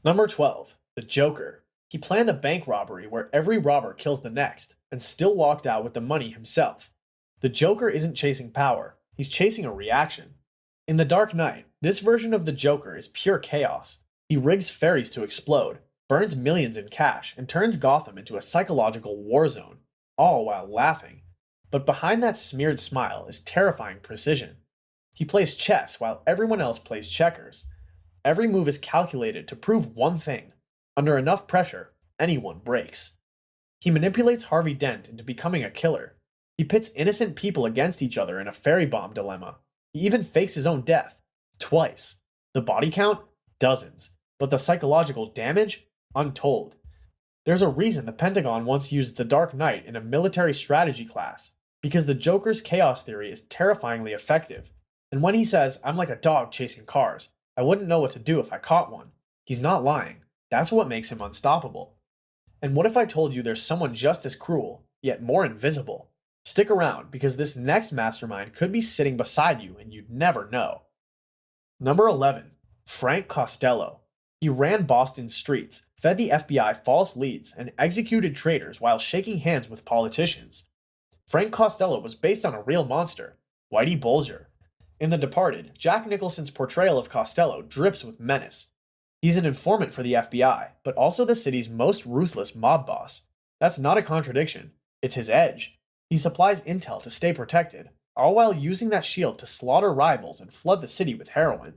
Number 12. The Joker. He planned a bank robbery where every robber kills the next, and still walked out with the money himself. The Joker isn't chasing power, he's chasing a reaction. In The Dark Knight, this version of the Joker is pure chaos. He rigs ferries to explode, burns millions in cash, and turns Gotham into a psychological war zone, all while laughing. But behind that smeared smile is terrifying precision. He plays chess while everyone else plays checkers. Every move is calculated to prove one thing: under enough pressure, anyone breaks. He manipulates Harvey Dent into becoming a killer. He pits innocent people against each other in a ferry bomb dilemma. He even fakes his own death. Twice. The body count? Dozens. But the psychological damage? Untold. There's a reason the Pentagon once used the Dark Knight in a military strategy class, because the Joker's chaos theory is terrifyingly effective. And when he says, "I'm like a dog chasing cars, I wouldn't know what to do if I caught one," he's not lying. That's what makes him unstoppable. And what if I told you there's someone just as cruel, yet more invisible? Stick around, because this next mastermind could be sitting beside you and you'd never know. Number 11. Frank Costello. He ran Boston's streets, fed the FBI false leads, and executed traitors while shaking hands with politicians. Frank Costello was based on a real monster, Whitey Bulger. In The Departed, Jack Nicholson's portrayal of Costello drips with menace. He's an informant for the FBI, but also the city's most ruthless mob boss. That's not a contradiction, it's his edge. He supplies intel to stay protected, all while using that shield to slaughter rivals and flood the city with heroin.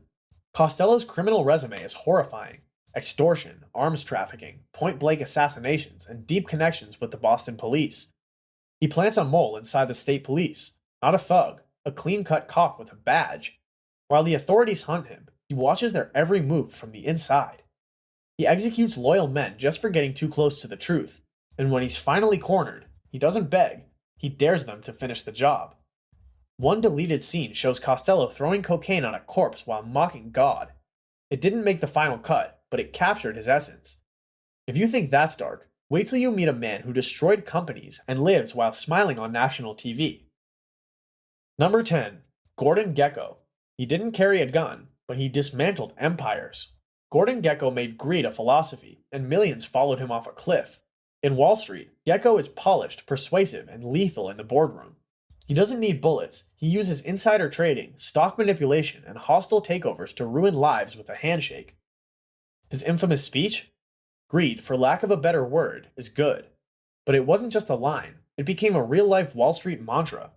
Costello's criminal resume is horrifying: extortion, arms trafficking, point-blank assassinations, and deep connections with the Boston police. He plants a mole inside the state police, not a thug, a clean-cut cop with a badge. While the authorities hunt him, he watches their every move from the inside. He executes loyal men just for getting too close to the truth, and when he's finally cornered, he doesn't beg, he dares them to finish the job. One deleted scene shows Costello throwing cocaine on a corpse while mocking God. It didn't make the final cut, but it captured his essence. If you think that's dark, wait till you meet a man who destroyed companies and lives while smiling on national TV. Number 10. Gordon Gekko. He didn't carry a gun, but he dismantled empires. Gordon Gekko made greed a philosophy, and millions followed him off a cliff. In Wall Street, Gekko is polished, persuasive, and lethal in the boardroom. He doesn't need bullets, he uses insider trading, stock manipulation, and hostile takeovers to ruin lives with a handshake. His infamous speech? Greed, for lack of a better word, is good. But it wasn't just a line, it became a real-life Wall Street mantra.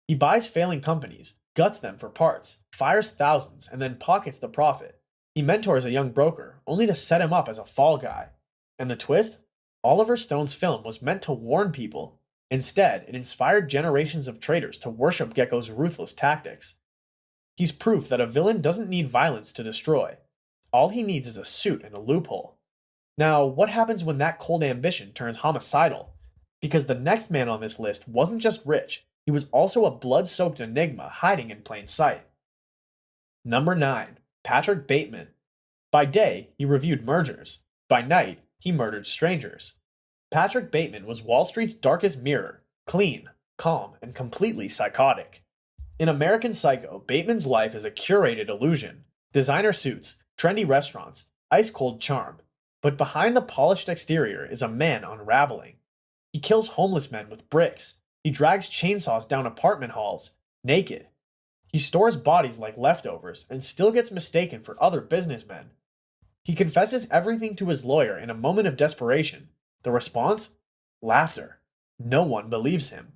He buys failing companies, guts them for parts, fires thousands, and then pockets the profit. He mentors a young broker, only to set him up as a fall guy. And the twist? Oliver Stone's film was meant to warn people. Instead, it inspired generations of traders to worship Gekko's ruthless tactics. He's proof that a villain doesn't need violence to destroy. All he needs is a suit and a loophole. Now, what happens when that cold ambition turns homicidal? Because the next man on this list wasn't just rich, he was also a blood-soaked enigma hiding in plain sight. Number 9. Patrick Bateman. By day, he reviewed mergers. By night, he murdered strangers. Patrick Bateman was Wall Street's darkest mirror, clean, calm, and completely psychotic. In American Psycho, Bateman's life is a curated illusion: designer suits, trendy restaurants, ice-cold charm. But behind the polished exterior is a man unraveling. He kills homeless men with bricks. He drags chainsaws down apartment halls, naked. He stores bodies like leftovers and still gets mistaken for other businessmen. He confesses everything to his lawyer in a moment of desperation. The response? Laughter. No one believes him.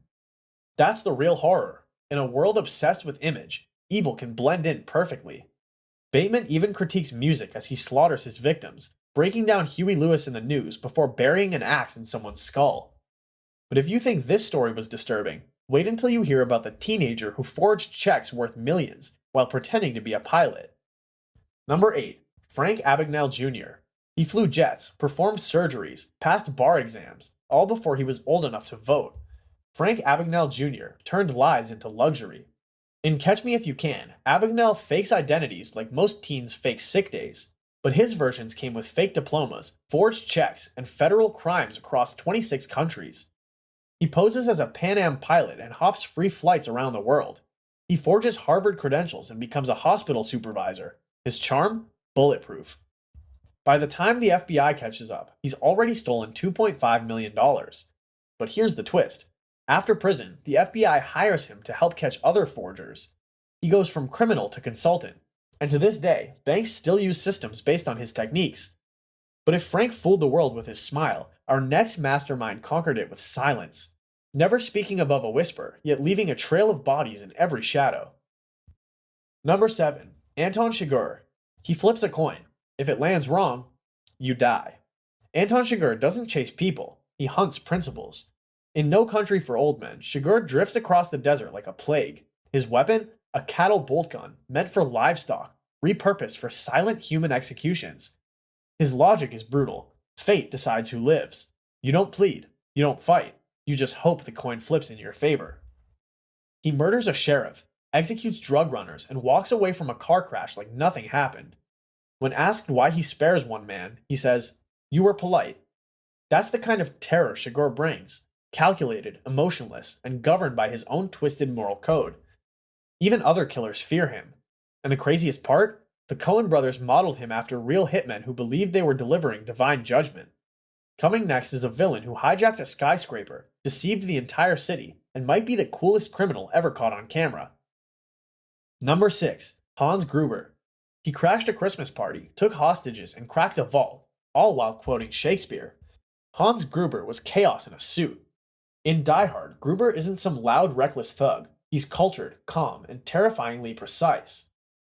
That's the real horror. In a world obsessed with image, evil can blend in perfectly. Bateman even critiques music as he slaughters his victims, breaking down Huey Lewis in the news before burying an axe in someone's skull. But if you think this story was disturbing, wait until you hear about the teenager who forged checks worth millions while pretending to be a pilot. Number 8. Frank Abagnale Jr. He flew jets, performed surgeries, passed bar exams, all before he was old enough to vote. Frank Abagnale Jr. turned lies into luxury. In Catch Me If You Can, Abagnale fakes identities like most teens fake sick days, but his versions came with fake diplomas, forged checks, and federal crimes across 26 countries. He poses as a Pan Am pilot and hops free flights around the world. He forges Harvard credentials and becomes a hospital supervisor. His charm? Bulletproof. By the time the FBI catches up, he's already stolen $2.5 million. But here's the twist. After prison, the FBI hires him to help catch other forgers. He goes from criminal to consultant, and to this day, banks still use systems based on his techniques. But if Frank fooled the world with his smile, our next mastermind conquered it with silence, never speaking above a whisper, yet leaving a trail of bodies in every shadow. Number 7. Anton Chigurh. He flips a coin. If it lands wrong, you die. Anton Chigurh doesn't chase people, he hunts principles. In No Country for Old Men, Chigurh drifts across the desert like a plague. His weapon? A cattle bolt gun, meant for livestock, repurposed for silent human executions. His logic is brutal. Fate decides who lives. You don't plead, you don't fight, you just hope the coin flips in your favor. He murders a sheriff, executes drug runners, and walks away from a car crash like nothing happened. When asked why he spares one man, he says, "You were polite." That's the kind of terror Chigurh brings, calculated, emotionless, and governed by his own twisted moral code. Even other killers fear him. And the craziest part? The Coen brothers modeled him after real hitmen who believed they were delivering divine judgment. Coming next is a villain who hijacked a skyscraper, deceived the entire city, and might be the coolest criminal ever caught on camera. Number 6. Hans Gruber. He crashed a Christmas party, took hostages, and cracked a vault, all while quoting Shakespeare. Hans Gruber was chaos in a suit. In Die Hard, Gruber isn't some loud, reckless thug. He's cultured, calm, and terrifyingly precise.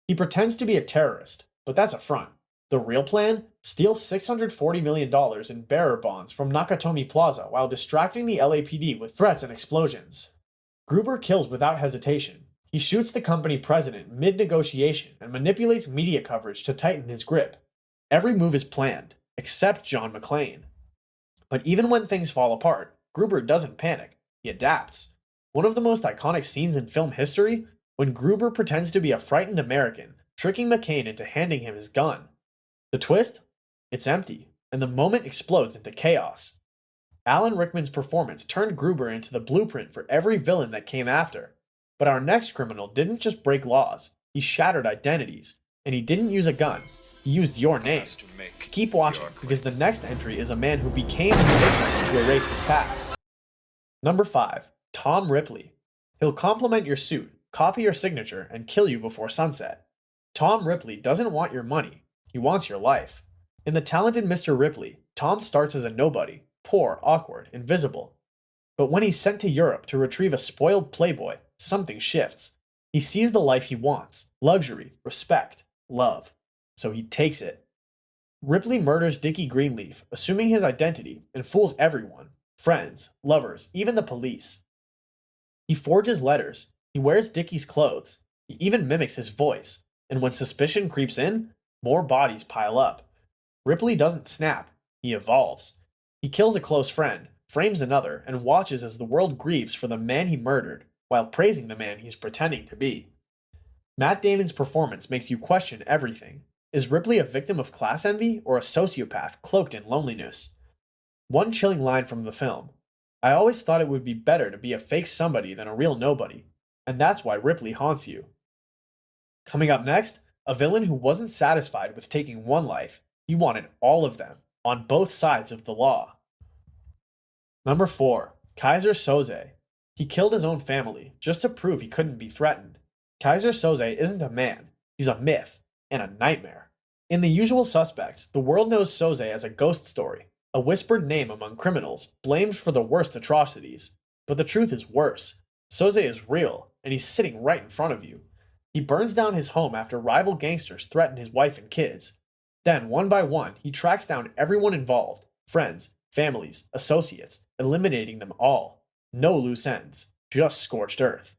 He pretends to be a terrorist, but that's a front. The real plan? Steal $640 million in bearer bonds from Nakatomi Plaza while distracting the LAPD with threats and explosions. Gruber kills without hesitation. He shoots the company president mid-negotiation and manipulates media coverage to tighten his grip. Every move is planned, except John McClane. But even when things fall apart, Gruber doesn't panic. He adapts. One of the most iconic scenes in film history? When Gruber pretends to be a frightened American, tricking McClane into handing him his gun. The twist? It's empty, and the moment explodes into chaos. Alan Rickman's performance turned Gruber into the blueprint for every villain that came after. But our next criminal didn't just break laws, he shattered identities. And he didn't use a gun, he used your name. Keep watching, because the next entry is a man who became his victims to erase his past. Number 5. Tom Ripley. He'll compliment your suit, copy your signature, and kill you before sunset. Tom Ripley doesn't want your money, he wants your life. In The Talented Mr. Ripley, Tom starts as a nobody, poor, awkward, invisible. But when he's sent to Europe to retrieve a spoiled playboy, something shifts. He sees the life he wants, luxury, respect, love. So he takes it. Ripley murders Dickie Greenleaf, assuming his identity, and fools everyone, friends, lovers, even the police. He forges letters, he wears Dickie's clothes, he even mimics his voice, and when suspicion creeps in, more bodies pile up. Ripley doesn't snap, he evolves. He kills a close friend, frames another, and watches as the world grieves for the man he murdered, while praising the man he's pretending to be. Matt Damon's performance makes you question everything. Is Ripley a victim of class envy or a sociopath cloaked in loneliness? One chilling line from the film. I always thought it would be better to be a fake somebody than a real nobody, and that's why Ripley haunts you. Coming up next, a villain who wasn't satisfied with taking one life, he wanted all of them, on both sides of the law. Number 4. Kaiser Söze. He killed his own family, just to prove he couldn't be threatened. Kaiser Söze isn't a man, he's a myth, and a nightmare. In The Usual Suspects, the world knows Söze as a ghost story, a whispered name among criminals, blamed for the worst atrocities. But the truth is worse. Söze is real, and he's sitting right in front of you. He burns down his home after rival gangsters threaten his wife and kids. Then, one by one, he tracks down everyone involved, friends, families, associates, eliminating them all. No loose ends, just scorched earth.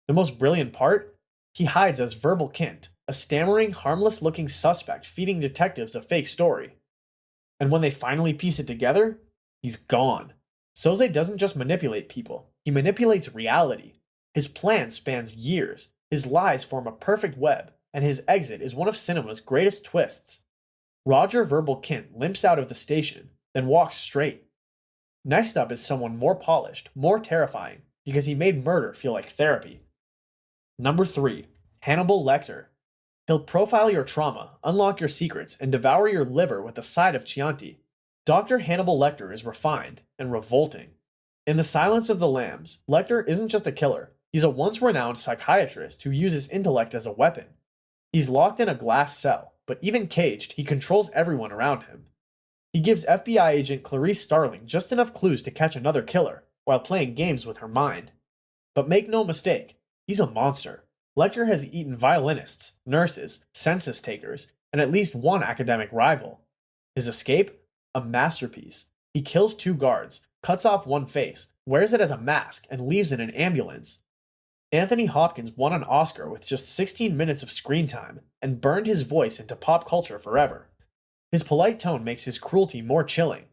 The most brilliant part? He hides as Verbal Kint, a stammering, harmless-looking suspect feeding detectives a fake story. And when they finally piece it together, he's gone. Söze doesn't just manipulate people, he manipulates reality. His plan spans years, his lies form a perfect web, and his exit is one of cinema's greatest twists. Roger Verbal Kint limps out of the station, then walks straight. Next up is someone more polished, more terrifying, because he made murder feel like therapy. Number 3. Hannibal Lecter. He'll profile your trauma, unlock your secrets, and devour your liver with a side of Chianti. Dr. Hannibal Lecter is refined and revolting. In The Silence of the Lambs, Lecter isn't just a killer, he's a once renowned psychiatrist who uses intellect as a weapon. He's locked in a glass cell, but even caged, he controls everyone around him. He gives FBI agent Clarice Starling just enough clues to catch another killer, while playing games with her mind. But make no mistake, he's a monster. Lecter has eaten violinists, nurses, census takers, and at least one academic rival. His escape? A masterpiece. He kills 2 guards, cuts off one face, wears it as a mask, and leaves in an ambulance. Anthony Hopkins won an Oscar with just 16 minutes of screen time and burned his voice into pop culture forever. His polite tone makes his cruelty more chilling.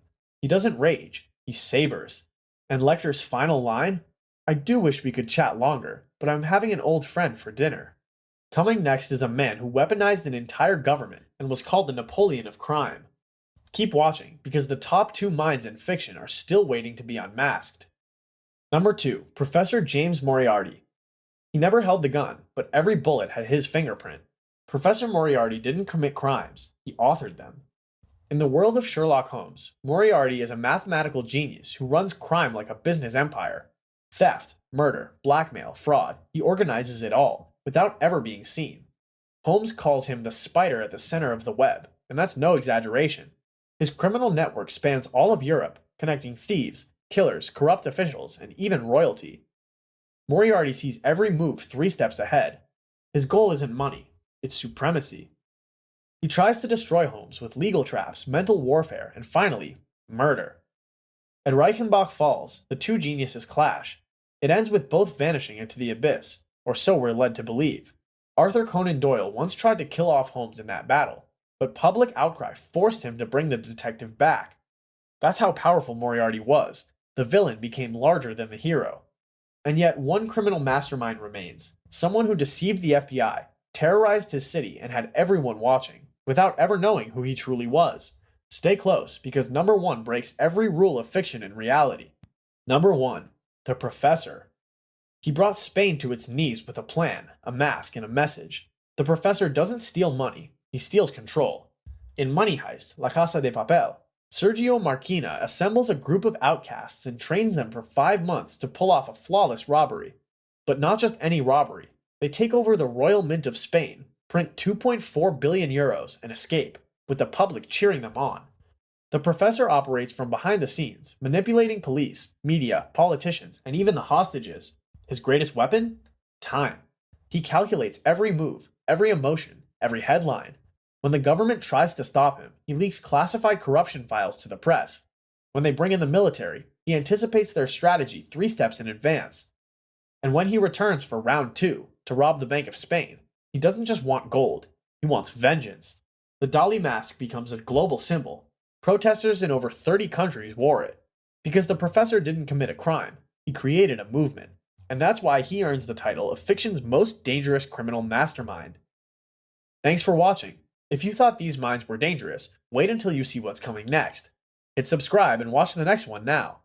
He doesn't rage, he savors. And Lecter's final line? I do wish we could chat longer, but I'm having an old friend for dinner. Coming next is a man who weaponized an entire government and was called the Napoleon of crime. Keep watching, because the top 2 minds in fiction are still waiting to be unmasked. Number 2, Professor James Moriarty. He never held the gun, but every bullet had his fingerprint. Professor Moriarty didn't commit crimes, he authored them. In the world of Sherlock Holmes, Moriarty is a mathematical genius who runs crime like a business empire. Theft, murder, blackmail, fraud, he organizes it all, without ever being seen. Holmes calls him the spider at the center of the web, and that's no exaggeration. His criminal network spans all of Europe, connecting thieves, killers, corrupt officials, and even royalty. Moriarty sees every move 3 steps ahead. His goal isn't money, it's supremacy. He tries to destroy Holmes with legal traps, mental warfare, and finally, murder. At Reichenbach Falls, the 2 geniuses clash. It ends with both vanishing into the abyss, or so we're led to believe. Arthur Conan Doyle once tried to kill off Holmes in that battle, but public outcry forced him to bring the detective back. That's how powerful Moriarty was. The villain became larger than the hero. And yet one criminal mastermind remains, someone who deceived the FBI, terrorized his city, and had everyone watching, without ever knowing who he truly was. Stay close, because number 1 breaks every rule of fiction and reality. Number 1, the Professor. He brought Spain to its knees with a plan, a mask, and a message. The Professor doesn't steal money, he steals control. In Money Heist, La Casa de Papel, Sergio Marquina assembles a group of outcasts and trains them for 5 months to pull off a flawless robbery. But not just any robbery. They take over the Royal Mint of Spain, print 2.4 billion euros, and escape, with the public cheering them on. The Professor operates from behind the scenes, manipulating police, media, politicians, and even the hostages. His greatest weapon? Time. He calculates every move, every emotion, every headline. When the government tries to stop him, he leaks classified corruption files to the press. When they bring in the military, he anticipates their strategy 3 steps in advance. And when he returns for round 2, to rob the Bank of Spain, he doesn't just want gold, he wants vengeance. The Dali mask becomes a global symbol. Protesters in over 30 countries wore it. Because the Professor didn't commit a crime, he created a movement. And that's why he earns the title of fiction's most dangerous criminal mastermind. Thanks for watching. If you thought these minds were dangerous, wait until you see what's coming next. Hit subscribe and watch the next one now.